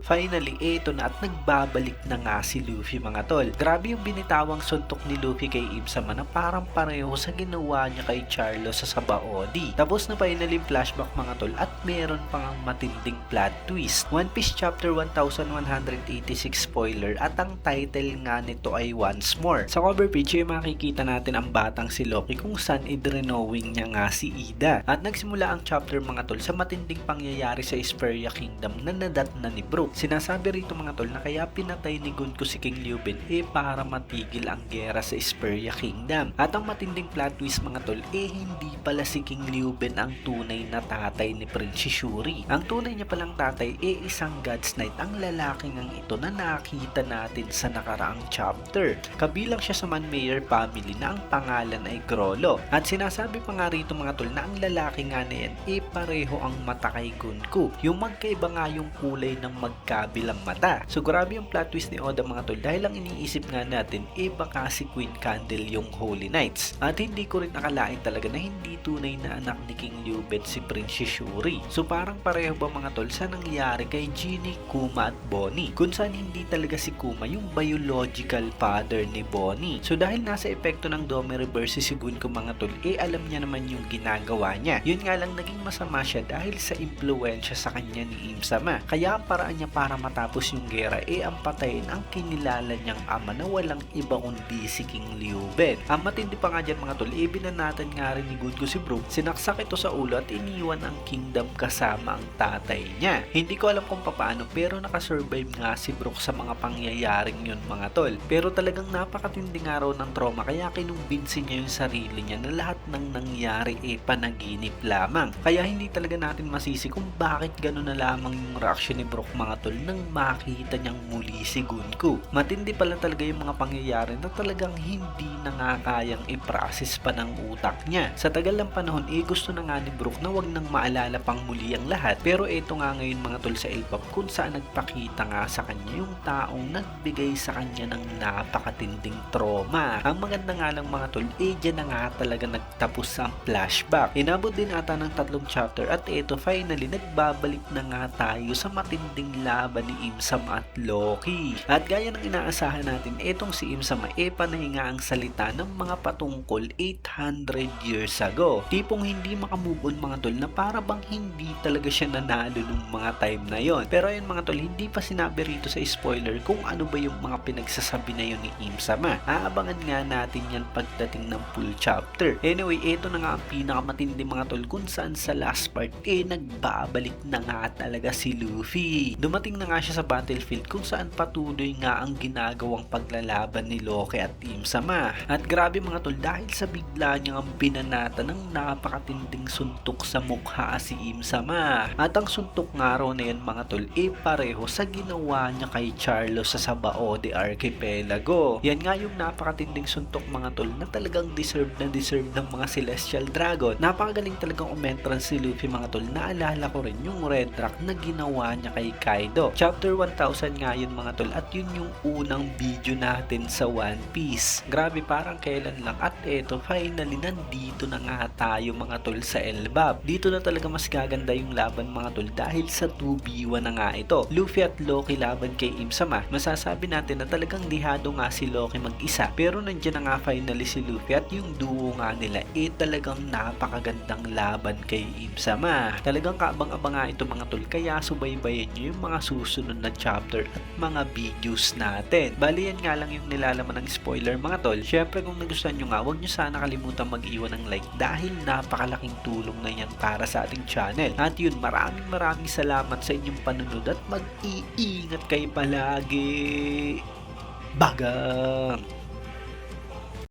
Finally, eto na at nagbabalik na nga si Luffy mga tol. Grabe yung binitawang suntok ni Luffy kay Im-sama na parang pareho sa ginawa niya kay Charlo sa Sabaody. Tapos na finally yung flashback mga tol at meron pang matinding plot twist. One Piece Chapter 1186 spoiler at ang title nga nito ay Once More. Sa cover page ay makikita natin ang batang si Loki kung saan idrenowing niya nga si Ida. At nagsimula ang chapter mga tol sa matinding pangyayari sa Esperia Kingdom na nadat na ni Brook. Sinasabi rito mga tol na kaya pinatay ni Gunko si King Lubin para matigil ang gera sa Esperia Kingdom. At ang matinding plot twist mga tol hindi pala si King Lubin ang tunay na tatay ni Prince Shuri. Ang tunay niya palang tatay isang God's Knight, ang lalaking ang ito na nakita natin sa nakaraang chapter. Kabilang siya sa Man-Mayer family na ang pangalan ay Grollo. At sinasabi pa nga rito mga tol na ang lalaki nga na yan pareho ang mata kay Gunko. Yung magkaiba nga yung kulay ng magkabilang mata. So grabe yung plot twist ni Oda mga tol dahil ang iniisip nga natin baka si Queen Candle yung Holy Knights. At hindi ko rin nakalain talaga na hindi tunay na anak ni King Lubin si Prince Shuri. So parang pareho ba mga tol sa nangyari kay Ginny, Kuma at Bonnie, kung saan hindi talaga si Kuma yung biological father ni Bonnie. So dahil nasa epekto ng Dome Reverse si Gunko mga tol alam niya naman yung ginagawa niya. Yun nga lang naging masama siya dahil sa impluensya sa kanya ni Im-sama. Kaya ang paraan niya para matapos yung gera ang patayin ang kinilala niyang ama na walang iba kundi si King Lubin. Ang matindi pa nga dyan mga tol, binanatan nga rin ni Gunko si Brook, sinaksak ito sa ulo at iniwan ang kingdom kasama ang tatay niya. Hindi ko alam kung paano pero nakasurvive nga si Brook sa mga pangyayaring yun mga tol. Pero talagang napakatindi nga raw ng trauma kaya kinumbinsi niya yung sarili niya na lahat ng nangyari panaginip lamang. Kaya hindi talaga natin masisi kung bakit gano'n na lamang yung reaction ni Brook mga tol nang makita niyang muli si Gunko. Matindi pala talaga yung mga pangyayari na talagang hindi na nga kayang i-process pa ng utak niya. Sa tagal ng panahon gusto na nga ni Brook na wag nang maalala pang muli ang lahat. Pero eto nga ngayon mga tol sa Elbap kung saan nagpakita nga sa kanya yung taong nagbigay sa kanya ng napakatinding trauma. Ang maganda nga lang mga tol dyan na nga talaga nagtapos ang flashback. Inabot din ata ng 3 chapter at eto finally nagbabalik na nga tayo sa matinding laban ni Im-sama at Loki. At gaya ng inaasahan natin, etong si Im-sama panay nga ang salita ng mga patungkol 800 years ago. Tipong hindi makamove on mga tol na para bang hindi talaga siya nanalo nung mga time na yon. Pero ayun mga tol, hindi pa sinabi rito sa spoiler kung ano ba yung mga pinagsasabi na yun ni Im-sama. Aabangan nga natin yan pagdating ng full chapter. Anyway, eto na nga ang pinakamatindi mga tol kung saan sa last part nagbabalik na nga talaga si Luffy. Dumating na nga siya sa battlefield kung saan patuloy nga ang ginagawang paglalaban ni Loki at Im-sama. At grabe mga tol dahil sa bigla niyang binanata ng napakatinding suntok sa mukha si Im-sama. At ang suntok nga raw na yan mga tol pareho sa ginawa niya kay Charlo sa Sabaody Archipelago. Yan nga yung napakatinding suntok mga tol na talagang deserve ng mga Celestial Dragon. Napakagaling talagang umentrance si Luffy mga tol. Naalala ko rin yung Red Rock na ginawa niya kay Kaido. Chapter 1000 nga yun mga tol at yun yung unang video natin sa One Piece. Grabe parang kailan lang at eto finally nandito na nga tayo mga tol sa Elbap. Dito na talaga mas gaganda yung laban mga tol dahil sa 2v1 na nga ito. Luffy at Loki laban kay Im-sama. Masasabi natin na talagang dihado nga si Loki mag-isa pero nandiyan na nga finally si Luffy at yung duo nga nila talagang napakagandang laban kay Im-sama. Talagang kaabang-abang nga ito mga tol kaya subaybayan nyo yung mga susunod na chapter at mga videos natin. Bali yan nga lang yung nilalaman ng spoiler mga tol. Syempre kung nagustuhan nyo nga, huwag nyo sana kalimutan mag-iwan ng like dahil napakalaking tulong na yan para sa ating channel. At yun, maraming salamat sa inyong panunod at mag-iingat kayo palagi. Bagang!